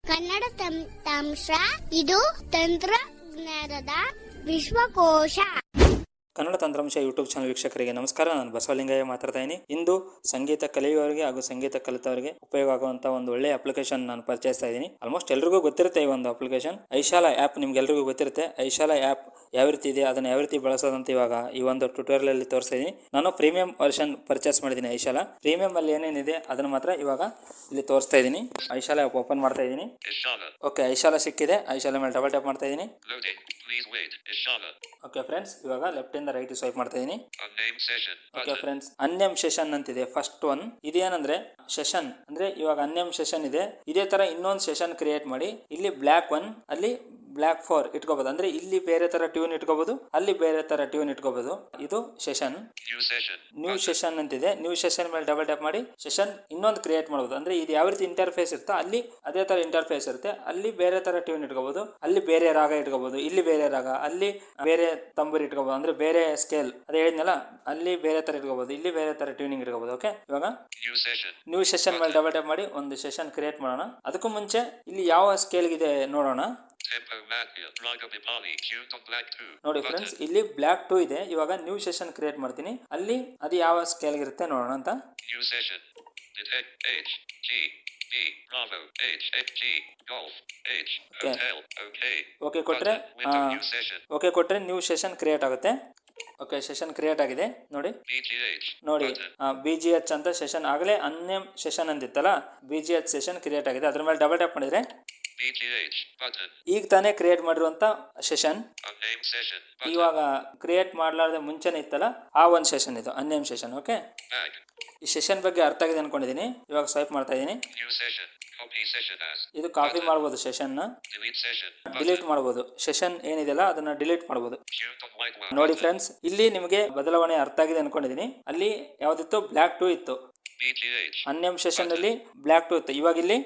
ಕನ್ನಡ ತಂತ್ರಾಂಶ ಇದು ತಂತ್ರಜ್ಞಾನದ ವಿಶ್ವಕೋಶ. ಕನ್ನಡ ತಂತ್ರಾಂಶ ಯೂಟ್ಯೂಬ್ ಚಾನಲ್ ವೀಕ್ಷಕರಿಗೆ ನಮಸ್ಕಾರ. ನಾನು ಬಸವಲಿಂಗಯ್ಯ ಮಾತಾಡ್ತಾ ಇದ್ದೀನಿ. ಇಂದು ಸಂಗೀತ ಕಲಿಯುವವರಿಗೆ ಹಾಗೂ ಸಂಗೀತ ಕಲಿತವರಿಗೆ ಉಪಯೋಗ ಆಗುವಂತ ಒಂದು ಒಳ್ಳೆಯ ಅಪ್ಲಿಕೇಶನ್ ನಾನು ಪರಿಚಯಿಸ್ತಾ ಇದ್ದೀನಿ. ಆಲ್ಮೋಸ್ಟ್ ಎಲ್ರಿಗೂ ಗೊತ್ತಿರುತ್ತೆ ಈ ಒಂದು ಅಪ್ಲಿಕೇಶನ್. ಐಶಾಲಾ ಆ್ಯಪ್ ನಿಮ್ಗೆಲ್ರಿಗೂ ಗೊತ್ತಿರುತ್ತೆ. ಐಶಾಲಾ ಆ್ಯಪ್ ಯಾವ ರೀತಿ ಇದೆ, ಅದನ್ನ ಯಾವ ರೀತಿ ಬಳಸೋದಂತ ಇವಾಗ ಈ ಒಂದು ಟ್ಯುಟೋರಿಯಲ್ ಅಲ್ಲಿ ತೋರಿಸ್ತಾ ಇದ್ದೀನಿ. ನಾನು ಪ್ರೀಮಿಯಂ ವರ್ಷನ್ ಪರ್ಚೇಸ್ ಮಾಡಿದ್ದೀನಿ ಐಶಾಲಾ. ಪ್ರೀಮಿಯಂ ಅಲ್ಲಿ ಏನೇನಿದೆ ಅದನ್ನ ಮಾತ್ರ ಇವಾಗ ಇಲ್ಲಿ ತೋರಿಸ್ತಾ ಇದ್ದೀನಿ. ಐಶಾಲಾ ಆ್ಯಪ್ ಓಪನ್ ಮಾಡ್ತಾ ಇದ್ದೀನಿ. ಓಕೆ, ಐಶಾಲಾ ಸಿಕ್ಕಿದೆ. ಐಶಾಲಾ ಮೇಲೆ ಡಬಲ್ ಟ್ಯಾಪ್ ಮಾಡ್ತಾ ಇದ್ದೀನಿ. ಓಕೆ ಫ್ರೆಂಡ್ಸ್, ಇವಾಗ ಲೆಫ್ಟ್ ಇಂದ ರೈಟ್ ಸ್ವೈಪ್ ಮಾಡ್ತಾ ಇದೀನಿ. ಓಕೆ ಫ್ರೆಂಡ್ಸ್, ಅನ್ನೇಮ್ ಸೆಷನ್ ಅಂತಿದೆ ಫಸ್ಟ್ ಒನ್. ಇದೇನಂದ್ರೆ ಸೆಷನ್ ಅಂದ್ರೆ ಇವಾಗ ಅನ್ನೇಮ್ ಸೆಷನ್ ಇದೆ. ಇದೇ ತರ ಇನ್ನೊಂದು ಸೆಷನ್ ಕ್ರಿಯೇಟ್ ಮಾಡಿ ಇಲ್ಲಿ ಬ್ಲ್ಯಾಕ್ 1 ಅಲ್ಲಿ ಬ್ಲ್ಯಾಕ್ 4 ಇಟ್ಕೋಬಹುದು. ಅಂದ್ರೆ ಇಲ್ಲಿ ಬೇರೆ ತರ ಟ್ಯೂನ್ ಇಟ್ಕೋಬಹುದು, ಅಲ್ಲಿ ಬೇರೆ ತರ ಟ್ಯೂನ್ ಇಟ್ಕೋಬಹುದು. ಇದು ಸೆಷನ್. ನ್ಯೂ ಸೆಷನ್ ಅಂತಿದೆ. ನ್ಯೂ ಸೆಷನ್ ಮೇಲೆ ಡಬಲ್ ಟ್ಯಾಪ್ ಮಾಡಿ ಸೆಷನ್ ಇನ್ನೊಂದು ಕ್ರಿಯೇಟ್ ಮಾಡಬಹುದು. ಅಂದ್ರೆ ಇದು ಯಾವ ರೀತಿ ಇಂಟರ್ಫೇಸ್ ಇರುತ್ತೋ ಅಲ್ಲಿ ಅದೇ ತರ ಇಂಟರ್ಫೇಸ್ ಇರುತ್ತೆ. ಅಲ್ಲಿ ಬೇರೆ ತರ ಟ್ಯೂನ್ ಇಟ್ಕೋಬಹುದು, ಅಲ್ಲಿ ಬೇರೆ ರಾಗ ಇಟ್ಕೋಬಹುದು, ಇಲ್ಲಿ ಬೇರೆ ರಾಗ, ಅಲ್ಲಿ ಬೇರೆ ತಂಬೂರಿ ಇಟ್ಕೋಬಹುದು. ಅಂದ್ರೆ ಬೇರೆ ಸ್ಕೇಲ್ ಅದೇ ಹೇಳಿದ್ನಲ್ಲ, ಅಲ್ಲಿ ಬೇರೆ ತರ ಇಟ್ಕೋಬಹುದು, ಇಲ್ಲಿ ಬೇರೆ ತರ ಟ್ಯೂನಿಂಗ್ ಇಟ್ಕೋಬಹುದು. ಓಕೆ, ಇವಾಗ ನ್ಯೂ ಸೆಷನ್ ಮೇಲೆ ಡಬಲ್ ಟ್ಯಾಪ್ ಮಾಡಿ ಒಂದು ಸೆಷನ್ ಕ್ರಿಯೇಟ್ ಮಾಡೋಣ. ಅದಕ್ಕೂ ಮುಂಚೆ ಇಲ್ಲಿ ಯಾವ ಸ್ಕೇಲ್ ಇದೆ ನೋಡೋಣ. ನೋಡಿ ಫ್ರೆಂಡ್ಸ್, ಇಲ್ಲಿ ಬ್ಲ್ಯಾಕ್ 2 ಇದೆ. ಇವಾಗ ನ್ಯೂ ಸೆಷನ್ ಕ್ರಿಯೇಟ್ ಮಾಡ್ತೀನಿ. ಅಲ್ಲಿ ಅದು ಯಾವ ಸ್ಕೇಲ್ ಇರುತ್ತೆ ನೋಡೋಣ ಅಂತ. ಓಕೆ ಕೊಟ್ರೆ ನ್ಯೂ ಸೆಷನ್ ಕ್ರಿಯೇಟ್ ಆಗುತ್ತೆ. ಓಕೆ, ಸೆಷನ್ ಕ್ರಿಯೇಟ್ ಆಗಿದೆ. ನೋಡಿ BGH ಅಂತ ಸೆಷನ್ ಆಗಲೇ ಅನ್ನೇಮ್ ಸೆಷನ್ ಅಂದಿತ್ತಲ್ಲ, BGH ಸೆಷನ್ ಕ್ರಿಯೇಟ್ ಆಗಿದೆ. ಅದ್ರ ಮೇಲೆ ಡಬಲ್ ಟ್ಯಾಪ್ ಮಾಡಿದ್ರೆ ಈಗ ತಾನೇ ಕ್ರಿಯೇಟ್ ಮಾಡಿರುವಂತ ಸೆಷನ್. ಇವಾಗ ಕ್ರಿಯೇಟ್ ಮಾಡ್ಲಾರ್ದೆ ಮುಂಚೆನೆ ಇತ್ತಲ್ಲ ಆ ಒಂದು ಸೆಷನ್ ಇದು ಅನ್ನೇಮ್ ಸೆಷನ್. ಓಕೆ, ಈ ಸೆಷನ್ ಬಗ್ಗೆ ಅರ್ಥ ಆಗಿದೆ ಅನ್ಕೊಂಡಿದೀನಿ. ಇವಾಗ ಸ್ವೈಪ್ ಮಾಡ್ತಾ ಇದೀನಿ. ಇದು ಕಾಪಿ ಮಾಡಬಹುದು, ಸೆಷನ್ ನ ಡಿಲೀಟ್ ಮಾಡಬಹುದು. ಸೆಷನ್ ಏನಿದೆಯಲ್ಲ ಅದನ್ನ ಡಿಲೀಟ್ ಮಾಡಬಹುದು. ನೋಡಿ ಫ್ರೆಂಡ್ಸ್, ಇಲ್ಲಿ ನಿಮಗೆ ಬದಲಾವಣೆ ಅರ್ಥ ಆಗಿದೆ ಅನ್ಕೊಂಡಿದೀನಿ. ಅಲ್ಲಿ ಯಾವ್ದಿತ್ತು, ಬ್ಲ್ಯಾಕ್ 2 ಇತ್ತು. ಅನ್ನೇಮ್ ಸೆಷನ್ ಅಲ್ಲಿ ಬ್ಲ್ಯಾಕ್ 2 ಇತ್ತು. ಇವಾಗ ಇಲ್ಲಿ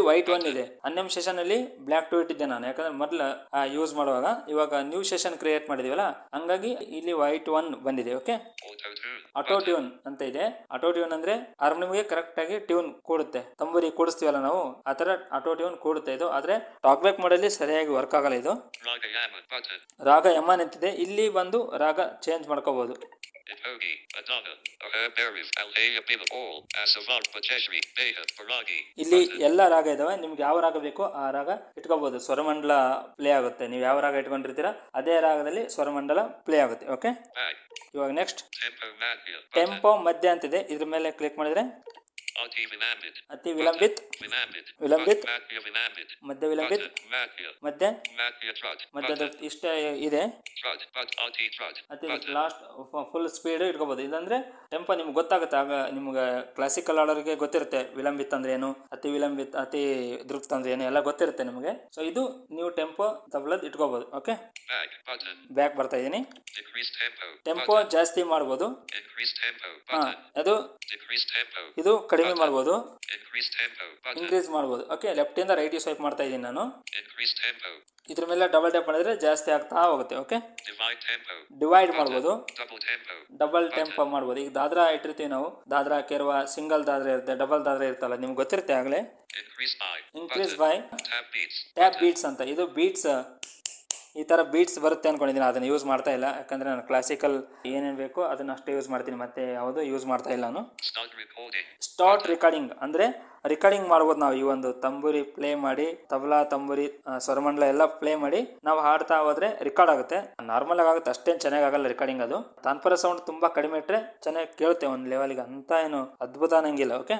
ವೈಟ್ 1 ಇದೆ. ಅನ್ನೇಮ್ ಸೆಷನ್ ಅಲ್ಲಿ ಬ್ಲ್ಯಾಕ್ 2 ಇಟ್ಟಿದ್ದೆ ನಾನು, ಯಾಕಂದ್ರೆ ಮೊದಲ ಯೂಸ್ ಮಾಡುವಾಗ. ಇವಾಗ ನ್ಯೂ ಸೆಷನ್ ಕ್ರಿಯೇಟ್ ಮಾಡಿದೀವಲ್ಲ, ಹಂಗಾಗಿ ಇಲ್ಲಿ ವೈಟ್ 1 ಬಂದಿದೆ. ಓಕೆ, ಆಟೋ ಟ್ಯೂನ್ ಅಂತ ಇದೆ. ಆಟೋ ಟ್ಯೂನ್ ಅಂದ್ರೆ ಹಾರ್ಮೋನಿಯಂಗೆ ಕರೆಕ್ಟ್ ಆಗಿ ಟ್ಯೂನ್ ಕೂಡುತ್ತೆ. ತಂಬೂರಿ ಕೂಡಿಸ್ತೀವಲ್ಲ ನಾವು, ಆ ತರ ಆಟೋ ಟ್ಯೂನ್ ಕೂಡುತ್ತೆ ಇದು. ಆದ್ರೆ ಟಾಕ್ ಬ್ಯಾಕ್ ಮಾಡಲ್ಲಿ ಸರಿಯಾಗಿ ವರ್ಕ್ ಆಗಲ್ಲ ಇದು. ರಾಗ ಯಮನ್ ಅಂತಿದೆ. ಇಲ್ಲಿ ಬಂದು ರಾಗ ಚೇಂಜ್ ಮಾಡ್ಕೋಬಹುದು. ಇಲ್ಲಿ ಎಲ್ಲ ರಾಗ ಇದಾವೆ. ನಿಮ್ಗೆ ಯಾವ ರಾಗ ಬೇಕೋ ಆ ರಾಗ ಇಟ್ಕೋಬಹುದು. ಸ್ವರಮಂಡಲ ಪ್ಲೇ ಆಗುತ್ತೆ. ನೀವು ಯಾವ ರಾಗ ಇಟ್ಕೊಂಡಿರ್ತೀರಾ ಅದೇ ರಾಗದಲ್ಲಿ ಸ್ವರಮಂಡಲ ಪ್ಲೇ ಆಗುತ್ತೆ. ಓಕೆ, ಇವಾಗ ನೆಕ್ಸ್ಟ್ ಟೆಂಪೋ ಮಧ್ಯ ಅಂತಿದೆ. ಇದ್ರ ಮೇಲೆ ಕ್ಲಿಕ್ ಮಾಡಿದ್ರೆ ಅತಿ ವಿಲಂಬಿತ್, ಮಧ್ಯ ವಿಲಂಬಿತ್, ಮಧ್ಯ ಇಷ್ಟ ಇದೆ. ಅತಿ ಲಾಸ್ಟ್ ಫುಲ್ ಸ್ಪೀಡ್ ಇಟ್ಕೋಬಹುದು. ಇದಂದ್ರೆ ಟೆಂಪೋ ನಿಮ್ಗೆ ಗೊತ್ತಾಗುತ್ತೆ. ಆಗ ನಿಮ್ಗೆ ಕ್ಲಾಸಿಕಲ್ ಆಡೋರಿಗೆ ಗೊತ್ತಿರುತ್ತೆ ವಿಲಂಬಿತ್ ಅಂದ್ರೆ ಏನು, ಅತಿ ವಿಲಂಬಿತ್, ಅತಿ ದ್ರುತ್ ಅಂದ್ರೆ ಏನು ಎಲ್ಲ ಗೊತ್ತಿರುತ್ತೆ ನಿಮಗೆ. ಸೊ ಇದು ನೀವು ಟೆಂಪೋ ತಬಲದ್ ಇಟ್ಕೋಬಹುದು. ಓಕೆ, ಬ್ಯಾಕ್ ಬರ್ತಾ ಇದೀನಿ. ಟೆಂಪೋ ಜಾಸ್ತಿ ಮಾಡಬಹುದು, ಅದು ಇದು ಕಡಿಮೆ ಮಾಡಬಹುದು, ಇನ್ಕ್ರೀಸ್ ಮಾಡಬಹುದು. ಓಕೆ, ಲೆಫ್ಟ್ ಇಂದ ರೈಟ್ ಸ್ವೈಪ್ ಮಾಡ್ತಾ ಇದೀನಿ ನಾನು. ಇದ್ರ ಮೇಲೆ ಡಬಲ್ ಟ್ಯಾಪ್ ಮಾಡಿದ್ರೆ ಜಾಸ್ತಿ ಆಗ್ತಾ ಹೋಗುತ್ತೆ. ಓಕೆ, ಡಿವೈಡ್ ಮಾಡಬಹುದು, ಡಬಲ್ ಟೆಂಪೋ ಮಾಡಬಹುದು. ಈಗ ದಾದ್ರಾ ಇಟ್ಟಿರ್ತೀವಿ ನಾವು, ದಾದ್ರಾ ಕೇರ್ವಾ ಸಿಂಗಲ್ ದಾದ್ರಾ ಇರುತ್ತೆ, ಡಬಲ್ ದಾದ್ರಾ ಇರ್ತಲ್ಲ, ನಿಮ್ಗೆ ಗೊತ್ತಿರುತ್ತೆ ಆಗ್ಲೇ. ಇನ್ಕ್ರೀಸ್ ಬೈ ಟ್ಯಾಪ್ ಬೀಟ್ಸ್ ಅಂತ. ಇದು ಬೀಟ್ಸ್, ಈ ತರ ಬೀಟ್ಸ್ ಬರುತ್ತೆ ಅನ್ಕೊಂಡಿದ್ದೀನಿ. ಅದನ್ನ ಯೂಸ್ ಮಾಡ್ತಾ ಇಲ್ಲ, ಯಾಕಂದ್ರೆ ನಾನು ಕ್ಲಾಸಿಕಲ್ ಏನೇನ್ ಬೇಕೋ ಅದನ್ನ ಅಷ್ಟೇ ಯೂಸ್ ಮಾಡ್ತೀನಿ, ಮತ್ತೆ ಯಾವುದು ಯೂಸ್ ಮಾಡ್ತಾ ಇಲ್ಲ ನಾನು. ಸ್ಟಾರ್ಟ್ ರೆಕಾರ್ಡಿಂಗ್ ಅಂದ್ರೆ ರೆಕಾರ್ಡಿಂಗ್ ಮಾಡ್ಬೋದು ನಾವು. ಈ ಒಂದು ತಂಬೂರಿ ಪ್ಲೇ ಮಾಡಿ, ತಬಲಾ, ತಂಬೂರಿ, ಸ್ವರಮಂಡಲ ಎಲ್ಲ ಪ್ಲೇ ಮಾಡಿ ನಾವು ಹಾಡ್ತಾ ಹೋದ್ರೆ ರೆಕಾರ್ಡ್ ಆಗುತ್ತೆ. ನಾರ್ಮಲ್ ಆಗುತ್ತೆ, ಅಷ್ಟೇನು ಚೆನ್ನಾಗಿ ಆಗಲ್ಲ ರೆಕಾರ್ಡಿಂಗ್. ಅದು ತಾನ್ಪುರ ಸೌಂಡ್ ತುಂಬಾ ಕಡಿಮೆ ಇಟ್ಟರೆ ಚೆನ್ನಾಗಿ ಕೇಳುತ್ತೆ ಒಂದು ಲೆವೆಲ್ಗೆ, ಅಂತ ಏನು ಅದ್ಭುತ ಅನ್ನಂಗಿಲ್ಲ. Okay,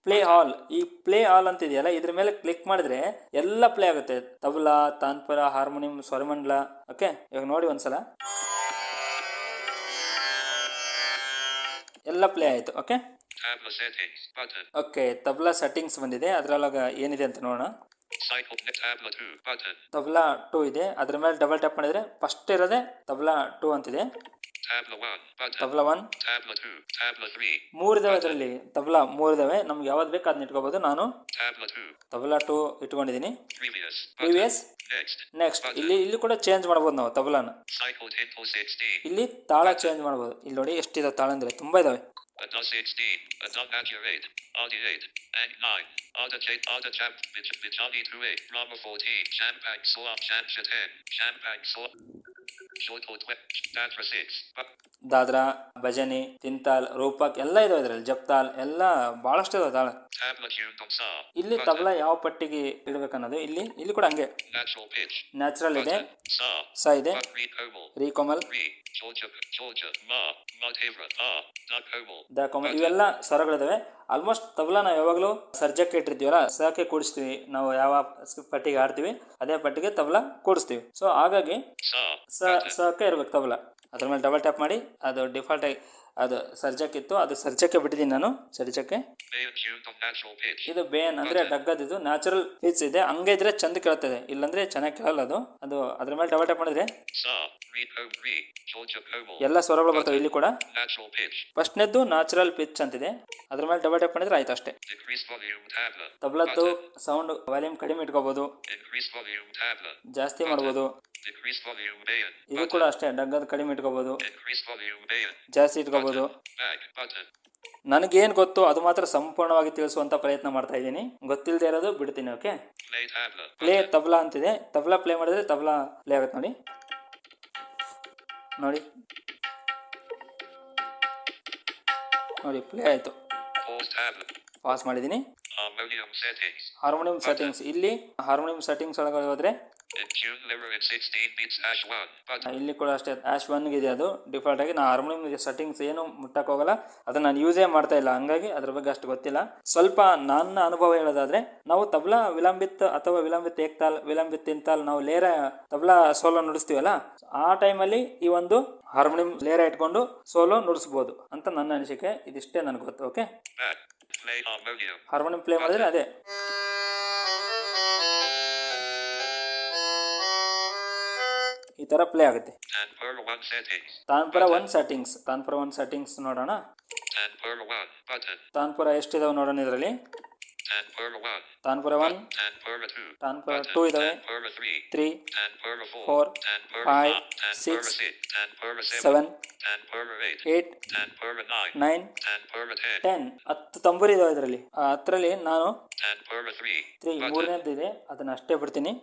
play all. ಈ ಪ್ಲೇ ಆಲ್ ಅಂತ ಇದೆಯಲ್ಲ, ಇದ್ರ ಮೇಲೆ ಕ್ಲಿಕ್ ಮಾಡಿದ್ರೆ ಎಲ್ಲ ಪ್ಲೇ ಆಗುತ್ತೆ. ತಬಲಾ, ತಾನ್ಪುರ, ಹಾರ್ಮೋನಿಯಂ, ಸ್ವರಮಂಡಲ. ಓಕೆ, ಇವಾಗ ನೋಡಿ ಒಂದ್ಸಲ ಎಲ್ಲ ಪ್ಲೇ ಆಯ್ತು. ಓಕೆ, ತಬಲಾ ಸೆಟ್ಟಿಂಗ್ಸ್ ಬಂದಿದೆ. ಅದ್ರೊಳಗ ಏನಿದೆ ಅಂತ ನೋಡೋಣ. ತಬಲಾ 2 ಇದೆ. ಅದ್ರ ಮೇಲೆ ಡಬಲ್ ಟ್ಯಾಪ್ ಮಾಡಿದ್ರೆ ಫಸ್ಟ್ ಇರೋದೇ ತಬಲಾ 2 ಅಂತಿದೆ. ತಬಲಾ 1, ಮೂರಿದಾವೆ ಅದರಲ್ಲಿ. ತಬಲಾ ಮೂರಿದಾವೆ, ನಮ್ಗೆ ಯಾವ್ದು ಬೇಕು ಅದನ್ನ ಇಟ್ಕೋಬಹುದು. ನಾನು ತಬಲಾ 2 ಇಟ್ಕೊಂಡಿದ್ದೀನಿ. Previous, next. ಇಲ್ಲಿ ಕೂಡ ಚೇಂಜ್ ಮಾಡಬಹುದು ನಾವು ತಬಲಾನ. ಇಲ್ಲಿ ತಾಳ ಚೇಂಜ್ ಮಾಡಬಹುದು. ಇಲ್ಲಿ ನೋಡಿ ಎಷ್ಟಿದಾವೆ ತಾಳ ಅಂದ್ರೆ ತುಂಬಾ ಇದಾವೆ. Ada 16. Ada accurate. Audi 8. Ang 9. Ada J. Ada Jab. Bijani 2 8. Brahma 14. Champag Soap. Chansha 10. Champag Soap. Shoto 12. Datra 6. Dadra, ಭಜನಿ, ತಿಂತಾಲ್, ರೂಪಕ್ ಎಲ್ಲ ಇದಾವೆ ಇದರಲ್ಲಿ. ಜಪ್ತಾಲ್ ಎಲ್ಲ ಬಹಳಷ್ಟು ಇದಾವೆ ತಾಳ. Tabla Kyundam Sa. ಇಲ್ಲಿ ತಬಲಾ ಯಾವ ಪಟ್ಟಿಗೆ ಇಡಬೇಕನ್ನೋದು ಇಲ್ಲಿ ಕೂಡ ಹಂಗೆ. Natural pitch. ನ್ಯಾಚುರಲ್ ಇದೆ, Sa. ಸ ಇದೆ, Re Komal. ರೀ Komal, Re. Georgia. Ma. Madhevra. Da Komal. The Komal ಇವೆಲ್ಲ ಸ್ವರಗಳಿದಾವೆ. ಆಲ್ಮೋಸ್ಟ್ ತಬಲಾ ನಾವು ಯಾವಾಗಲೂ ಸರ್ಜಕ್ಕೆ ಇಟ್ಟಿರ್ತೀವಲ್ಲ, ಸಕ್ಕೆ ಕೂಡಿಸ್ತೀವಿ. ನಾವು ಯಾವ ಪಟ್ಟಿಗೆ ಆಡ್ತೀವಿ ಅದೇ ಪಟ್ಟಿಗೆ ತಬಲಾ ಕೂಡಿಸ್ತೀವಿ. ಸೊ ಹಾಗಾಗಿ ಸಕ್ಕೆ ಇರ್ಬೇಕು ತಬಲಾ. ಅದ್ರ ಮೇಲೆ ಡಬಲ್ ಟ್ಯಾಪ್ ಮಾಡಿ, ಅದು ಡಿಫಾಲ್ಟ್ ಆಗಿ ಅದು ಸರ್ಜಕ್ಕೆ ಇತ್ತು, ಅದು ಸರ್ಜಕ್ಕೆ ಬಿಟ್ಟಿದ್ದೀನಿ ನಾನು. ಸರ್ಜಕ್ಕೆ ಇದು ಬೇನ್ ಅಂದ್ರೆ ಡಗ್ಗದಿದು ನ್ಯಾಚುರಲ್ ಪಿಚ್ ಇದೆ. ಹಂಗೆ ಇದ್ರೆ ಚಂದ ಕೇಳ್ತದೆ, ಇಲ್ಲಾಂದ್ರೆ ಚೆನ್ನಾಗಿ ಕೇಳಲ್ಲ ಅದು. ಅದ್ರ ಮೇಲೆ ಡಬಲ್ ಟ್ಯಾಪ್ ಮಾಡಿದ್ರೆ ಎಲ್ಲ ಸ್ವರಗಳು ಬರ್ತವೆ. ಇಲ್ಲಿ ಕೂಡ ಫಸ್ಟ್ನೇದ್ದು ನ್ಯಾಚುರಲ್ ಪಿಚ್ ಅಂತಿದೆ, ಅದ್ರ ಮೇಲೆ ಡಬಲ್ ಟ್ಯಾಪ್ ಮಾಡಿದ್ರೆ ಆಯ್ತು ಅಷ್ಟೇ. ತಬಲದ್ದು ಸೌಂಡ್ ವಾಲ್ಯೂಮ್ ಕಡಿಮೆ ಇಟ್ಕೋಬಹುದು, ಜಾಸ್ತಿ ಮಾಡ್ಬೋದು. ಇದು ಕೂಡ ಅಷ್ಟೇ, ಡಗ್ಗದ ಕಡಿಮೆ ಇಟ್ಕೋಬಹುದು, ಜಾಸ್ತಿ ಇಟ್ಕೋಬಹುದು. ನನಗೇನು ಗೊತ್ತು ಅದು ಮಾತ್ರ ಸಂಪೂರ್ಣವಾಗಿ ತಿಳಿಸುವಂತ ಪ್ರಯತ್ನ ಮಾಡ್ತಾ ಇದ್ದೀನಿ. ಗೊತ್ತಿಲ್ಲದೆ ಇರೋದು ಬಿಡ್ತೀನಿ. ಓಕೆ, ಪ್ಲೇ ತಬಲಾ ಅಂತಿದೆ. ತಬಲಾ ಪ್ಲೇ ಮಾಡಿದ್ರೆ ತಬಲಾ ಪ್ಲೇ ಆಗುತ್ತೆ ನೋಡಿ. ನೋಡಿ ಪ್ಲೇ ಆಯ್ತು. ಪಾಸ್ ಮಾಡಿದ್ದೀನಿ. ಹಾರ್ಮೋನಿಯಂ ಸೆಟ್ಟಿಂಗ್ಸ್, ಇಲ್ಲಿ ಹಾರ್ಮೋನಿಯಂ ಸೆಟ್ಟಿಂಗ್ಸ್ ಒಳಗಡೆ ಹೋದ್ರೆ ಇಲ್ಲಿ ಕೂಡ ಅಷ್ಟೇ ಆಶ್ 1 ಇದೆ. ಅದು ಡಿಫಾಲ್ಟ್ ಆಗಿ ನಾ ಹಾರ್ಮೋನಿಯಂ ಸೆಟ್ಟಿಂಗ್ಸ್ ಏನು ಮುಟ್ಟಕ್ಕೆ ಹೋಗಲ್ಲ, ಅದನ್ನ ನಾನು ಯೂಸೇ ಮಾಡ್ತಾ ಇಲ್ಲ, ಹಂಗಾಗಿ ಅದ್ರ ಬಗ್ಗೆ ಅಷ್ಟು ಗೊತ್ತಿಲ್ಲ. ಸ್ವಲ್ಪ ನನ್ನ ಅನುಭವ ಹೇಳೋದಾದ್ರೆ, ನಾವು ತಬಲಾ ವಿಲಂಬಿತ್ ಅಥವಾ ವಿಲಂಬಿತ್ ಏಕ್ತಾಲ್, ವಿಲಂಬಿತ್ ತಿಂತಾಲ್ ನಾವು ಲೇರ ತಬಲಾ ಸೋಲೋ ನುಡಿಸ್ತೀವಲ್ಲ, ಆ ಟೈಮಲ್ಲಿ ಈ ಒಂದು ಹಾರ್ಮೋನಿಯಂ ಲೇರ ಇಟ್ಕೊಂಡು ಸೋಲೋ ನುಡಿಸ್ಬೋದು ಅಂತ ನನ್ನ ಅನಿಸಿಕೆ. ಇದಿಷ್ಟೇ ನನಗೆ ಗೊತ್ತು. ಓಕೆ, ಹಾರ್ಮೋನಿಯಂ ಪ್ಲೇ ಮಾಡಿದ್ರೆ ಅದೇ ಈ ತರ ಪ್ಲೇ ಆಗುತ್ತೆ. ತಾನ್ಪುರ 1 ಸೆಟ್ಟಿಂಗ್ಸ್ ನೋಡೋಣ. ತಾನ್ಪುರ ಎಷ್ಟಿದಾವೆ ನೋಡೋಣ ಇದರಲ್ಲಿ. ತಾನ್ಪುರ 1, ತಾನ್ಪುರ 2 ಇದಾವೆ, 3, 4, 5, 6, 7, 8, 9, 10 10 ತಂಬೂರಿ ಇದಾವೆ ಇದರಲ್ಲಿ. 10ರಲ್ಲಿ ನಾನು 3 ಮೂರನೇದಿದೆ, ಅದನ್ನ ಅಷ್ಟೇ ಬಿಡ್ತೀನಿ.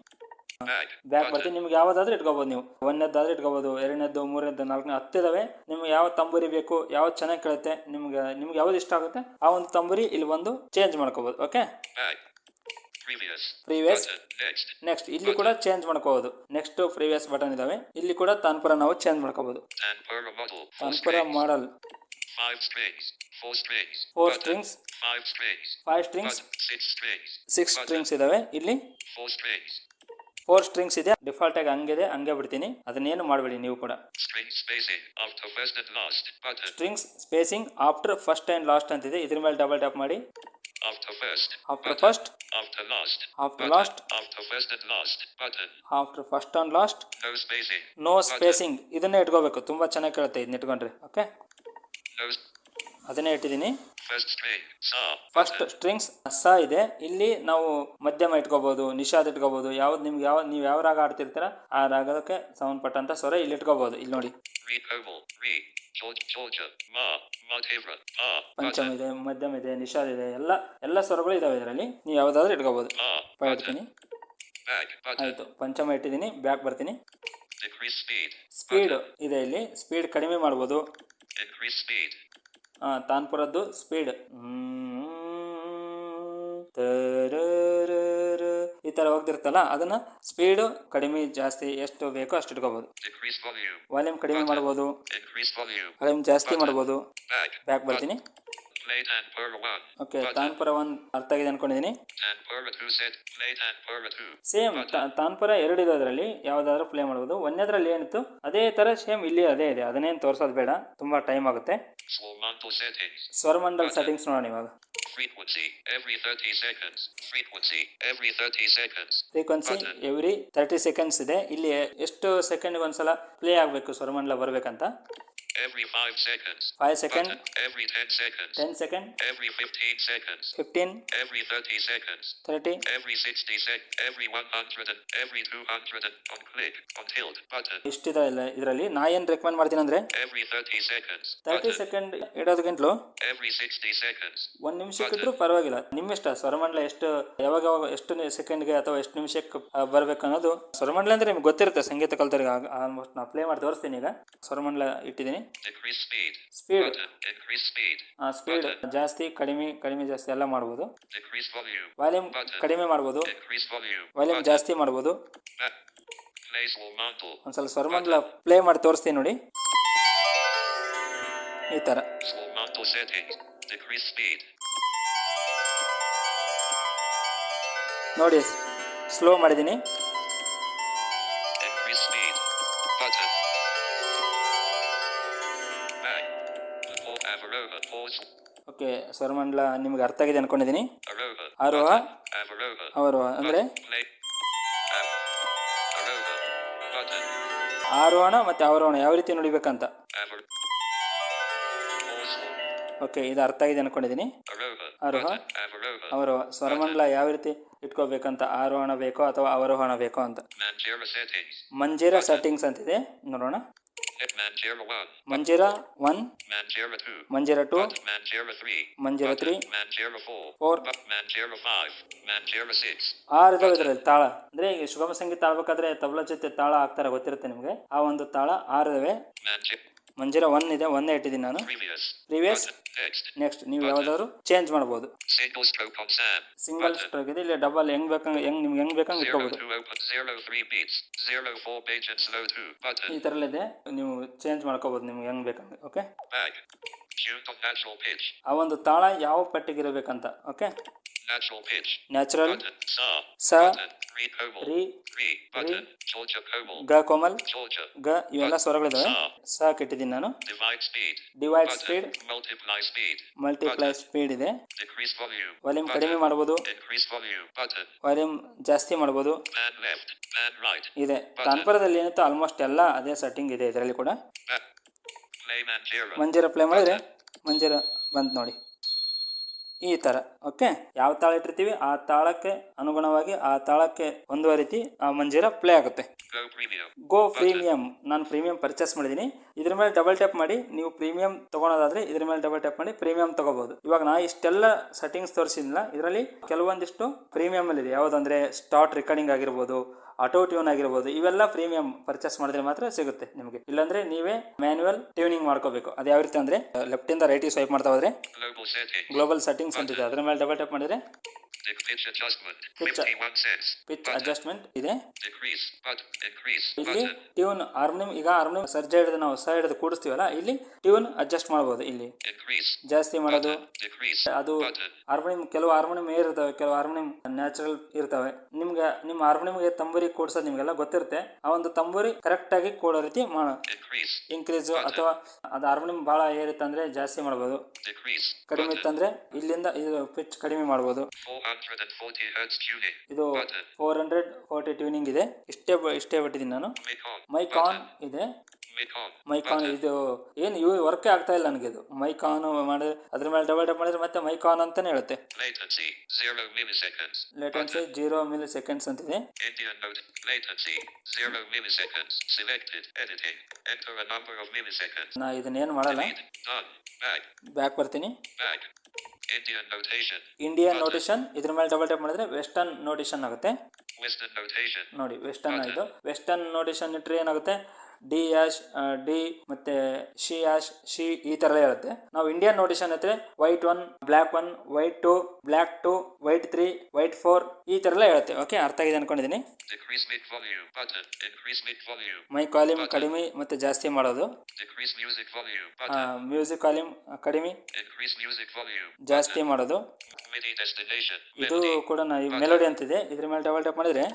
ಬ್ಯಾಕ್ ಬರ್ತೀನಿ. ನಿಮ್ಗೆ ಯಾವ್ದಾದ್ರೂ ಇಟ್ಕೋಬಹುದು. ನೀವು 1ನೇದಾದ್ರೂ ಇಟ್ಕೋಬಹುದು, 2ನೇದ್ದು, 3ನೇದ್ದು, 4ನೇ 10 ಇದಾವೆ. ನಿಮ್ಗೆ ಯಾವ ತಂಬೂರಿ ಬೇಕು, ಯಾವ್ದು ಚೆನ್ನಾಗಿ ಕೇಳುತ್ತೆ, ನಿಮ್ಗೆ ಯಾವ್ದು ಇಷ್ಟ ಆಗುತ್ತೆ ಆ ಒಂದು ತಂಬೂರಿ ಇಲ್ಲಿ ಬಂದು ಚೇಂಜ್ ಮಾಡ್ಕೋಬಹುದು. ಓಕೆ, ಪ್ರೀವಿಯಸ್, ನೆಕ್ಸ್ಟ್ ಇಲ್ಲಿ ಕೂಡ ಚೇಂಜ್ ಮಾಡ್ಕೋಬಹುದು. ನೆಕ್ಸ್ಟ್ ಪ್ರೀವಿಯಸ್ ಬಟನ್ ಇದಾವೆ, ಇಲ್ಲಿ ಕೂಡ ತಾನ್ಪುರ ನಾವು ಚೇಂಜ್ ಮಾಡ್ಕೋಬಹುದು. ತಾನ್ಪುರ ಮಾಡಲ್ 4 ಸ್ಟ್ರಿಂಗ್ಸ್, 5 ಸ್ಟ್ರಿಂಗ್ಸ್, 6 ಸ್ಟ್ರಿಂಗ್ಸ್ ಇದಾವೆ. ಇಲ್ಲಿ 4 ಸ್ಟ್ರಿಂಗ್ಸ್ ಇದೆ. ಡಿಫಾಲ್ಟ್ ಆಗಿ ಹಂಗಿದೆ, ಹಂಗೆ ಬಿಡ್ತೀನಿ. ಅದನ್ನೇನು ಮಾಡಬೇಡಿ ನೀವು ಕೂಡ. Strings spacing after first and last ಅಂತಿದೆ. ಇದ್ರ ಮೇಲೆ ಡಬಲ್ ಟ್ಯಾಪ್ ಮಾಡಿ. After first, after last, after first and last, no spacing. ಇದನ್ನೇ ಇಟ್ಕೋಬೇಕು, ತುಂಬಾ ಚೆನ್ನಾಗಿ ಕೇಳುತ್ತೆ ಇದನ್ನ ಇಟ್ಕೊಂಡ್ರೆ. ಓಕೆ, ಅದನ್ನೇ ಇಟ್ಟಿದ್ದೀನಿ. ಫಸ್ಟ್ ಸ್ಟ್ರಿಂಗ್ಸ್ ಸ ಇದೆ. ಇಲ್ಲಿ ನಾವು ಮಧ್ಯಮ ಇಟ್ಕೋಬಹುದು, ನಿಷಾದ್ ಇಟ್ಕೋಬಹುದು. ಯಾವ್ದು ನಿಮ್ಗೆ ನೀವು ಯಾವ ರಾಗ ಆಡ್ತಿರ್ತೀರ ಆ ರಾಗಕ್ಕೆ ಸಂಬಂಧಪಟ್ಟಂತ ಸ್ವರ ಇಲ್ಲಿ ಇಟ್ಕೋಬಹುದು. ಇಲ್ಲಿ ನೋಡಿ, ಪಂಚಮ ಇದೆ, ಮಧ್ಯಮ ಇದೆ, ನಿಷಾದ್ ಇದೆ, ಎಲ್ಲ ಸ್ವರಗಳು ಇದಾವೆ ಇದರಲ್ಲಿ. ನೀವು ಯಾವ್ದಾದ್ರು ಇಟ್ಕೋಬಹುದು. ಇಡ್ತೀನಿ. ಆಯ್ತು, ಪಂಚಮ ಇಟ್ಟಿದ್ದೀನಿ. ಬ್ಯಾಕ್ ಬರ್ತೀನಿ. ಸ್ಪೀಡ್ ಇದೆ, ಇಲ್ಲಿ ಸ್ಪೀಡ್ ಕಡಿಮೆ ಮಾಡ್ಬೋದು. ತಾನ್ಪುರದ್ದು ಸ್ಪೀಡ್ ಈ ತರ ಹೋಗ್ತಿರ್ತಲ್ಲ, ಅದನ್ನ ಸ್ಪೀಡ್ ಕಡಿಮೆ ಜಾಸ್ತಿ ಎಷ್ಟು ಬೇಕೋ ಅಷ್ಟು ಇಟ್ಕೋಬಹುದು. ವಾಲ್ಯೂಮ್ ಕಡಿಮೆ ಮಾಡಬಹುದು, ವಾಲ್ಯೂಮ್ ಜಾಸ್ತಿ ಮಾಡಬಹುದು. ಬ್ಯಾಕ್ ಬರ್ತೀನಿ. ಓಕೆ, ತಾನ್ಪುರ 1 ಅರ್ಥ ಆಗಿದೆ ಅನ್ಕೊಂಡಿದ್ದೀನಿ. ಸೇಮ್ ತಾನ್ಪುರ 2 ಇದೆ, ಅದರಲ್ಲಿ ಯಾವ್ದಾದ್ರು ಪ್ಲೇ ಮಾಡಬಹುದು. 1ನೇದ್ರಲ್ಲಿ ಏನಿತ್ತು ಅದೇ ತರ ಸೇಮ್ ಇಲ್ಲಿ ಅದೇ ಇದೆ. ಅದನ್ನೇನು ತೋರ್ಸೋದು ಬೇಡ, ತುಂಬಾ ಟೈಮ್ ಆಗುತ್ತೆ. ಸ್ವರಮಂಡಲ್ ಸೆಟ್ಟಿಂಗ್ಸ್ ನೋಡೋಣ ಇವಾಗ. Frequency every 30 seconds. Frequency every 30 seconds. Frequency every 30 seconds ಇದೆ. ಇಲ್ಲಿ ಎಷ್ಟು ಸೆಕೆಂಡ್ಗೆ ಒಂದ್ಸಲ ಪ್ಲೇ ಆಗಬೇಕು ಸ್ವರಮಂಡಲ ಬರಬೇಕಂತ. Every 5 seconds. 5 seconds. Every 10 seconds. 10 seconds. Every 15 seconds. 15. Every 30 seconds. 30. Every 60 seconds. Every 100 and every 200 and on click on tilt button. ಇಷ್ಟಿದೆ ಇದರಲ್ಲಿ. ನಾ ಏನು recommend ಮಾಡ್ತೀನಿ ಅಂದ್ರೆ Every 30 seconds. 30 ಸೆಕೆಂಡ್ ಇಡೋದಕ್ಕಿಂತಲೂ Every 60 seconds. 1 ನಿಮಿಷಕ್ಕೆ ಇದ್ರೂ ಪರವಾಗಿಲ್ಲ. ನಿಮ್ಮಿಷ್ಟ ಸ್ವರಮಂಡಲ ಎಷ್ಟು ಯಾವಾಗ ಎಷ್ಟು ಸೆಕೆಂಡ್ಗೆ ಅಥವಾ ಎಷ್ಟು ನಿಮಿಷಕ್ಕೆ ಬರಬೇಕು ಅನ್ನೋದು. ಸ್ವರಮಂಡಲ ಅಂದ್ರೆ ನಿಮ್ಗೆ ಗೊತ್ತಿರುತ್ತೆ, ಸಂಗೀತ ಕಲ್ತರಿಗೆ ಆಲ್ಮೋಸ್ಟ್ ನಾವು ಪ್ಲೇ ಮಾಡಿ ತೋರಿಸ್ತೀನಿ. ಈಗ ಸ್ವರಮಂಡಲ ಇಟ್ಟಿದ್ದೀನಿ. Decrease speed. Speed Increase speed. Speed ಜಾಸ್ತಿ ಕಡಿಮೆ ಜಾಸ್ತಿ ಎಲ್ಲ ಮಾಡ್ಬೋದು. Decrease volume. ವಾಲ್ಯೂಮ್ ಕಡಿಮೆ ಮಾಡ್ಬೋದು, Increase volume. ವಾಲ್ಯೂಮ್ ಜಾಸ್ತಿ ಮಾಡ್ಬೋದು. Play small mantle. ಒಂದ್ಸಲ ಸ್ವರಮಂಡಲ ಪ್ಲೇ ಮಾಡಿ ತೋರಿಸ್ತೀನಿ ನೋಡಿ. ಈ ತರ Small mantle settings. Decrease speed. ನೋಡಿ, ಸ್ಲೋ ಮಾಡಿದ್ದೀನಿ. Increase speed. Button. Back. Avaroha. Pause. Okay, Swarmandal ನಿಮ್ಗೆ ಅರ್ಥ ಆಗಿದೆ ಅನ್ಕೊಂಡಿದ್ದೀನಿ. Aroha. ಆರೋಹ, Avaroha. ಅವರೋಹ ಅಂದ್ರೆ Play. Aroha. Button. ಆರೋಹಣ ಮತ್ತೆ ಅವರೋಹಣ ಯಾವ ರೀತಿ ನುಡಿಬೇಕಂತ. Pause. ಓಕೆ, ಇದು ಅರ್ಥ ಆಗಿದೆ ಅನ್ಕೊಂಡಿದ್ದೀನಿ. Aroha. ಆರೋಹ, Avaroha. ಅವರೋಹ. ಸ್ವರಮಂಡಲ ಯಾವ ರೀತಿ ಇಟ್ಕೋಬೇಕಂತ, ಆರೋಹಣ ಬೇಕೋ ಅಥವಾ ಅವರೋಹಣ ಬೇಕೋ ಅಂತ. Manjira settings. ಮಂಜೀರಾ ಸೆಟ್ಟಿಂಗ್ಸ್ ಅಂತಿದೆ, ನೋಡೋಣ. Manjira 1. Manjira 1, Manjira 2. Manjira 2, Manjira 3. Manjira 3, Manjira 4. 4, Manjira 5. Manjira 6. 6 ಇದಾವೆ ಇದರಲ್ಲಿ ತಾಳ. ಅಂದ್ರೆ ಈಗ ಸುಗಮ ಸಂಗೀತ ಆಡ್ಬೇಕಾದ್ರೆ ತಬಲಾ ಜೊತೆ ತಾಳ ಹಾಕ್ತಾರೆ, ಗೊತ್ತಿರುತ್ತೆ ನಿಮಗೆ. ಆ ಒಂದು ತಾಳ 6 ಇದಾವೆ. ಮಂಜೀರಾ 1 ಇದೆ, 1 ಇಟ್ಟಿದ್ದೀನಿ ನಾನು. ಪ್ರೀವಿಯಸ್, ನೆಕ್ಸ್ಟ್ ನೀವು ಯಾವ್ದಾದ್ರು ಚೇಂಜ್ ಮಾಡಬಹುದು. Single stroke on Sam. Single stroke ಇದೆ, ಇಲ್ಲಿ ಡಬಲ್ ಹೆಂಗ್ ಬೇಕಂಗೆ ನಿಮ್ಗೆ ಹೆಂಗ್ ಬೇಕಂಗೆ ಇಟ್ಕೋಬಹುದು. 03 beats. 04 page and slow 2 button. ಈ ತರ ಇದೆ, ನೀವು ಚೇಂಜ್ ಮಾಡ್ಕೋಬಹುದು ನಿಮ್ಗೆ ಹೆಂಗ್ ಬೇಕಂಗೆ. Okay, Back. Tuned on natural pitch. ಆ ಒಂದು ತಾಳ ಯಾವ ಪಟ್ಟಿಗೆ ಇರಬೇಕಂತ. Okay, Natural pitch. Natural, Button. Sa. ಸ, Button. Re comal. ರಿ, Re. Button. Georgia comal. ಗ ಕೋಮಲ್, Georgia. ಗ ಇವೆಲ್ಲ ಸ್ವರಗಳಿದಾವೆ. ಸ ಕೆಟ್ಟಿದ್ದೀನಿ ನಾನು. Divide speed. Divide Button. Speed, Multiply speed. Multiply speed ಇದೆ. Decrease volume. Volume Button. ಕಡಿಮೆ ಮಾಡ್ಬೋದು, Increase volume. Button. ವಾಲ್ಯೂಮ್ ಜಾಸ್ತಿ ಮಾಡ್ಬೋದು. Man left. Man right. ಇದೆ. ತಾನ್ಪುರದಲ್ಲಿ ಏನಿತ್ತು ಆಲ್ಮೋಸ್ಟ್ ಎಲ್ಲ ಅದೇ ಸೆಟ್ಟಿಂಗ್ ಇದೆ ಇದರಲ್ಲಿ ಕೂಡ. Back. Play Manjira. Manjira play ಮಾಡಿದ್ರೆ ಮಂಜೀರಾ ಬಂತು ನೋಡಿ, ಈ ತರ. ಓಕೆ, ಯಾವ ತಾಳ ಇಟ್ಟಿರ್ತೀವಿ ಆ ತಾಳಕ್ಕೆ ಅನುಗುಣವಾಗಿ ಆ ತಾಳಕ್ಕೆ ಹೊಂದುವ ರೀತಿ ಆ ಮಂಜೀರಾ ಪ್ಲೇ ಆಗುತ್ತೆ. Go premium. ಗೋ ಪ್ರೀಮಿಯಂ, ನಾನು ಪ್ರೀಮಿಯಂ ಪರ್ಚೇಸ್ ಮಾಡಿದ್ದೀನಿ. ಇದ್ರ ಮೇಲೆ ಡಬಲ್ ಟ್ಯಾಪ್ ಮಾಡಿ ನೀವು ಪ್ರೀಮಿಯಂ ತಗೊಳೋದಾದ್ರೆ ಇದ್ರ ಮೇಲೆ ಡಬಲ್ ಟ್ಯಾಪ್ ಮಾಡಿ ಪ್ರೀಮಿಯಂ ತಗೋಬಹುದು. ಇವಾಗ ನಾ ಇಷ್ಟೆಲ್ಲ ಸೆಟ್ಟಿಂಗ್ಸ್ ತೋರಿಸಿಲ್ಲ, ಇದರಲ್ಲಿ ಕೆಲವೊಂದಿಷ್ಟು ಪ್ರೀಮಿಯಂ ಅಲ್ಲಿ ಇದೆ. ಯಾವುದಂದ್ರೆ ಸ್ಟಾರ್ಟ್ ರೆಕಾರ್ಡಿಂಗ್ ಆಗಿರ್ಬೋದು, ಆಟೋ ಟ್ಯೂನ್ ಆಗಿರ್ಬೋದು, ಇವೆಲ್ಲ ಪ್ರೀಮಿಯಂ ಪರ್ಚೇಸ್ ಮಾಡಿದ್ರೆ ಮಾತ್ರ ಸಿಗುತ್ತೆ ನಿಮಗೆ. ಇಲ್ಲಾಂದ್ರೆ ನೀವೇ ಮ್ಯಾನ್ಯುವಲ್ ಟ್ಯೂನಿಂಗ್ ಮಾಡ್ಕೋಬೇಕು. ಅದು ಯಾವ ರೀತಿ ಅಂದ್ರೆ ಲೆಫ್ಟ್ ಇಂದ ರೈಟ್ ಸ್ವೈಪ್ ಮಾಡ್ತಾ ಹೋದ್ರೆ ಗ್ಲೋಬಲ್ ಸೆಟ್ಟಿಂಗ್ಸ್ ಅಂತಿದೆ, ಅದ್ರ ಮೇಲೆ ಡಬಲ್ ಟ್ಯಾಪ್ ಮಾಡಿದ್ರೆ Pitch adjustment. Pitch 51 cents. Pitch adjustment ಇದೆ. Decrease. Button. Increase. ಇಲ್ಲಿ Button. ಟ್ಯೂನ್ ಹಾರ್ಮೋನಿಯಂ, ಈಗ ಹಾರ್ಮೋನಿಯಂ ಸರ್ಜ ಹಿಡಿದು ನಾವು ಸ ಹಿಡಿದು ಕೂಡಿಸ್ತೀವಲ್ಲ, ಇಲ್ಲಿ ಟ್ಯೂನ್ ಅಡ್ಜಸ್ಟ್ ಮಾಡಬಹುದು. ಇಲ್ಲಿ Increase. ಜಾಸ್ತಿ ಮಾಡೋದು, Decrease. ಅದು Button. ಹಾರ್ಮೋನಿಯಂ, ಕೆಲವು ಹಾರ್ಮೋನಿಯಂ ಇರ್ತವೆ, ಕೆಲವು ಹಾರ್ಮೋನಿಯಂ ನ್ಯಾಚುರಲ್ ಇರ್ತವೆ. ನಿಮ್ಗೆ ನಿಮ್ಮ ಹಾರ್ಮೋನಿಯಂಗೆ ತಂಬೂರಿ ಕೂಡ್ಸೋದು ನಿಮ್ಗೆಲ್ಲ ಗೊತ್ತಿರುತ್ತೆ. ಆ ಒಂದು ತಂಬೂರಿ ಕರೆಕ್ಟ್ ಆಗಿ ಕೂಡೋ ರೀತಿ ಮಾಡೋಣ. Increase. ಇನ್ಕ್ರೀಸ್ ಅಥವಾ ಅದು ಹಾರ್ಮೋನಿಯಂ ಬಹಳ ಏರಿತ್ತಂದ್ರೆ ಜಾಸ್ತಿ ಮಾಡಬಹುದು, Decrease. ಕಡಿಮೆ Button. ಇತ್ತಂದ್ರೆ ಇಲ್ಲಿಂದ ಇದು ಪಿಚ್ ಕಡಿಮೆ ಮಾಡಬಹುದು. 440 hertz tuning. ಇದು Button. 440 ಟ್ಯೂನಿಂಗ್ ಇದೆ. ಇಷ್ಟೇ ಬಿಟ್ಟಿದ್ದೀನಿ ನಾನು. Mic on. ಮೈಕ್ ಆನ್ ಇದೆ. Mic on. ಮೈಕ್ ಆನ್ ಇದು ಏನು ವರ್ಕೇ ಆಗ್ತಾ ಇಲ್ಲ ನನಗೆ. ಇದು ಮೈಕ್ ಆನ್ ಮಾಡಿದ್ರೆ ಅದ್ರ ಮೇಲೆ ಡಬಲ್ ಟ್ಯಾಪ್ ಮಾಡಿದ್ರೆ ಮತ್ತೆ ಮೈಕ್ ಆನ್ ಅಂತಾನೆ ಹೇಳುತ್ತೆ. Latency 0 milliseconds. Latency 0 milli seconds ಅಂತಿದೆ. Indian note. Latency 0 milliseconds. Selected. Editing. Enter a number of milliseconds. ನಾ ಇದನ್ನೇನು ಮಾಡಲ್ಲ, Delete. Done. Back. ಬ್ಯಾಕ್ ಬರ್ತೀನಿ. Back. Indian notation. Indian notation, ಇದ್ರ ಮೇಲೆ ಡಬಲ್ ಟ್ಯಾಪ್ ಮಾಡಿದ್ರೆ ವೆಸ್ಟರ್ನ್ ನೋಟೇಷನ್ ಆಗುತ್ತೆ. Western notation. ನೋಡಿ ವೆಸ್ಟರ್ನ್ ಇದು. ವೆಸ್ಟರ್ನ್ ನೋಟೇಷನ್ ಇಟ್ಟರೆ ಏನಾಗುತ್ತೆ, ಡಿ ಆಶ್ ಡಿ ಮತ್ತೆ ಶಿ ಆಶ್ ಶಿ ಈ ತರ ಇರುತ್ತೆ. ನಾವು ಇಂಡಿಯನ್ ನೋಟೇಷನ್ ಹತ್ರ white 1, black 1, white 2, black 2, white 3, white 4 ಈ ತರ ಎಲ್ಲ ಹೇಳುತ್ತೆ. ಓಕೆ, ಅರ್ಥ ಆಗಿದೆ ಅನ್ಕೊಂಡಿದ್ದೀನಿ. Decrease mic volume. Button. Increase mic volume. Mic volume ಕಡಿಮೆ ಮತ್ತೆ ಜಾಸ್ತಿ ಮಾಡೋದು. Decrease music volume. Button. Music volume ಕಡಿಮೆ Increase music volume. ಜಾಸ್ತಿ ಮಾಡೋದು. MIDI destination. ಇದು Melody. ಕೂಡ ಮೆಲೋಡಿ ಅಂತಿದೆ. ಇದ್ರ ಮೇಲೆ ಡಬಲ್ ಟ್ಯಾಪ್ ಮಾಡಿದ್ರೆ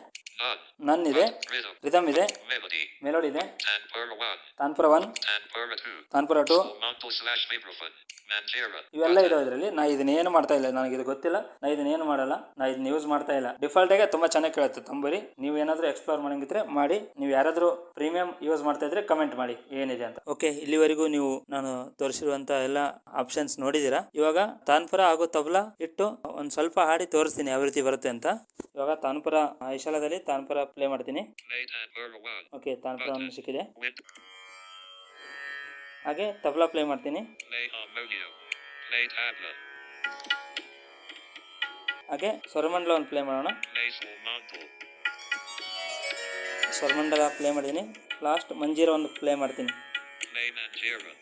None. ನನ್ ಇದೆ, Rhythm. ರಿದಮ್ ಇದೆ, Melody. ಮೆಲೋಡಿ ಇದೆ, Tanpura 1. Tanpura 1, Tanpura 2. Tanpura 2 Momanto/Vibraphone. Manjira. ಇವೆಲ್ಲ ಇದಾವೆ ಇದರಲ್ಲಿ. ನಾ ಇದನ್ನೇನು ಮಾಡ್ತಾ ಇಲ್ಲ, ನನಗೆ ಇದು ಗೊತ್ತಿಲ್ಲ, ನಾ ಇದನ್ನೇನು ಮಾಡಲ್ಲ, ನಾ ಇದನ್ನ ಯೂಸ್ ಮಾಡ್ತಾ ಇಲ್ಲ. ಡಿಫಾಲ್ಟ್ ಆಗಿ ತುಂಬಾ ಚೆನ್ನಾಗಿ ಕೇಳುತ್ತೆ ತಂಬೂರಿ. ನೀವು ಏನಾದರೂ ಎಕ್ಸ್ಪ್ಲೋರ್ ಮಾಡಂಗಿದ್ರೆ ಮಾಡಿ, ನೀವು ಯಾರಾದರೂ ಪ್ರೀಮಿಯಂ ಯೂಸ್ ಮಾಡ್ತಾ ಇದ್ರೆ ಕಮೆಂಟ್ ಮಾಡಿ ಏನಿದೆ ಅಂತ. ಓಕೆ, ಇಲ್ಲಿವರೆಗೂ ನೀವು ನಾನು ತೋರಿಸಿರುವಂತ ಎಲ್ಲ ಆಪ್ಷನ್ಸ್ ನೋಡಿದೀರಾ. ಇವಾಗ ತಾನ್ಪುರ ಹಾಗೂ ತಬಲಾ ಇಟ್ಟು ಒಂದ್ ಸ್ವಲ್ಪ ಹಾಡಿ ತೋರಿಸ್ತೀನಿ ಯಾವ ರೀತಿ ಬರುತ್ತೆ ಅಂತ. ಇವಾಗ ತಾನ್ಪುರ ಐಶಾಲದಲ್ಲಿ ತಾನ್ಪುರ ಪ್ಲೇ ಮಾಡ್ತೀನಿ. Play Tanpura 1. ಓಕೆ, ತಾನ್ಪುರ ಒಂದು ಸಿಕ್ಕಿದೆ. Wind. ಹಾಗೆ ತಬಲಾ ಪ್ಲೇ ಮಾಡ್ತೀನಿ. Play harmonium. Play tabla. ಹಾಗೆ ಸ್ವರಮಂಡಲ ಒಂದು ಪ್ಲೇ ಮಾಡೋಣ. Play Momanto. ಸ್ವರಮಂಡಲ ಪ್ಲೇ ಮಾಡಿದ್ದೀನಿ. ಲಾಸ್ಟ್ ಮಂಜೀರ ಒಂದು ಪ್ಲೇ ಮಾಡ್ತೀನಿ. Play Manjira.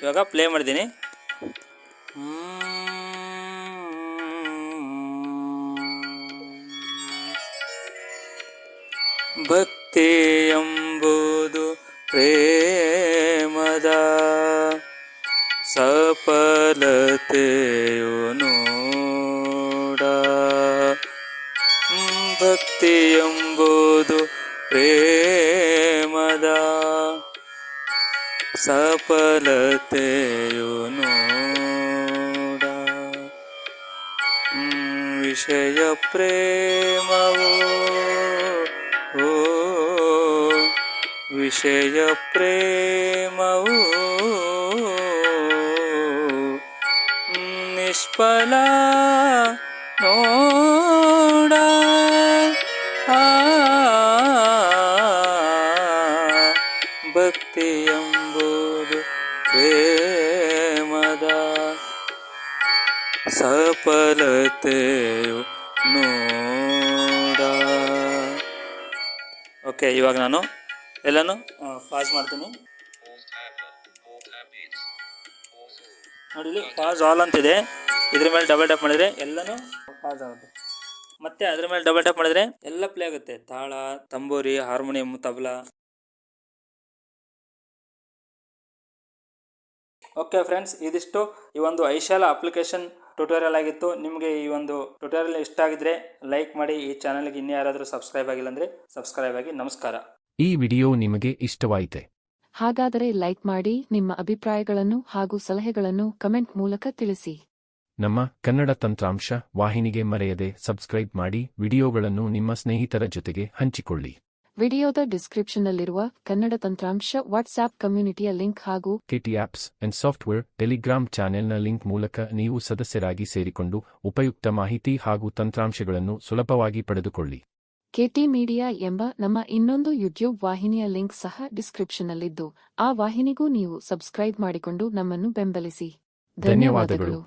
ಇವಾಗ ಪ್ಲೇ ಮಾಡಿದ್ದೀನಿ. ಭಕ್ತಿ ಎಂಬುದು ಪ್ರೇಮದ ಸಫಲತೆಯು ನೋಡ. ಭಕ್ತಿ ಎಂಬುದು ಪ್ರೇಮದ ಸಫಲತೆಯು ನೋಡ. ವಿಷಯ ಪ್ರೇಮವು ವಿಷಯ ಪ್ರೇಮವು ನಿಷ್ಫಲ ನೋಡ. ಭಕ್ತಿ ಎಂಬುದು ಪ್ರೇಮದ ಸಫಲತೆಯು ನೋಡ. ಓಕೆ, ಇವಾಗ ನಾನು ಎಲ್ಲನೂ ಪಾಸ್ ಮಾಡ್ತೀನಿ. Pause tabla. All tab beats. Pause. ನೋಡಿ, ಇಲ್ಲಿ ಪಾಸ್ ಆಲ್ ಅಂತಿದೆ. ಇದ್ರ ಮೇಲೆ ಡಬಲ್ ಟ್ಯಾಪ್ ಮಾಡಿದ್ರೆ ಎಲ್ಲನೂ ಪಾಸ್ ಆಗುತ್ತೆ. ಮತ್ತೆ ಅದ್ರ ಮೇಲೆ ಡಬಲ್ ಟ್ಯಾಪ್ ಮಾಡಿದ್ರೆ ಎಲ್ಲ ಪ್ಲೇ ಆಗುತ್ತೆ. ತಾಳ, ತಂಬೂರಿ, ಹಾರ್ಮೋನಿಯಂ, ತಬಲಾ. ಓಕೆ ಫ್ರೆಂಡ್ಸ್, ಇದಿಷ್ಟು ಈ ಒಂದು ಐಶಾಲ ಅಪ್ಲಿಕೇಶನ್ ಟ್ಯುಟೋರಿಯಲ್ ಆಗಿತ್ತು. ನಿಮಗೆ ಈ ಒಂದು ಟ್ಯುಟೋರಿಯಲ್ ಇಷ್ಟ ಆಗಿದ್ರೆ ಲೈಕ್ ಮಾಡಿ. ಈ ಚಾನಲ್ಗೆ ಇನ್ನೂ ಯಾರಾದರೂ ಸಬ್ಸ್ಕ್ರೈಬ್ ಆಗಿಲ್ಲ ಅಂದರೆ ಸಬ್ಸ್ಕ್ರೈಬ್ ಆಗಿ. ನಮಸ್ಕಾರ. ಈ ವಿಡಿಯೋ ನಿಮಗೆ ಇಷ್ಟವಾಯಿತೆ? ಹಾಗಾದರೆ ಲೈಕ್ ಮಾಡಿ, ನಿಮ್ಮ ಅಭಿಪ್ರಾಯಗಳನ್ನು ಹಾಗೂ ಸಲಹೆಗಳನ್ನು ಕಮೆಂಟ್ ಮೂಲಕ ತಿಳಿಸಿ. ನಮ್ಮ ಕನ್ನಡ ತಂತ್ರಾಂಶ ವಾಹಿನಿಗೆ ಮರೆಯದೆ ಸಬ್ಸ್ಕ್ರೈಬ್ ಮಾಡಿ, ವಿಡಿಯೋಗಳನ್ನು ನಿಮ್ಮ ಸ್ನೇಹಿತರ ಜೊತೆಗೆ ಹಂಚಿಕೊಳ್ಳಿ. ವಿಡಿಯೋದ ಡಿಸ್ಕ್ರಿಪ್ಷನ್ನಲ್ಲಿರುವ ಕನ್ನಡ ತಂತ್ರಾಂಶ ವಾಟ್ಸ್ಆಪ್ ಕಮ್ಯುನಿಟಿಯ ಲಿಂಕ್ ಹಾಗೂ KT apps and software Telegram ಚಾನೆಲ್ನ ಲಿಂಕ್ ಮೂಲಕ ನೀವು ಸದಸ್ಯರಾಗಿ ಸೇರಿಕೊಂಡು ಉಪಯುಕ್ತ ಮಾಹಿತಿ ಹಾಗೂ ತಂತ್ರಾಂಶಗಳನ್ನು ಸುಲಭವಾಗಿ ಪಡೆದುಕೊಳ್ಳಿ. ಕೆಟಿ ಮೀಡಿಯಾ ಎಂಬ ನಮ್ಮ ಇನ್ನೊಂದು ಯೂಟ್ಯೂಬ್ ವಾಹಿನಿಯ ಲಿಂಕ್ ಸಹ ಡಿಸ್ಕ್ರಿಪ್ಷನ್ನಲ್ಲಿದ್ದು, ಆ ವಾಹಿನಿಗೂ ನೀವು ಸಬ್ಸ್ಕ್ರೈಬ್ ಮಾಡಿಕೊಂಡು ನಮ್ಮನ್ನು ಬೆಂಬಲಿಸಿ. ಧನ್ಯವಾದಗಳು.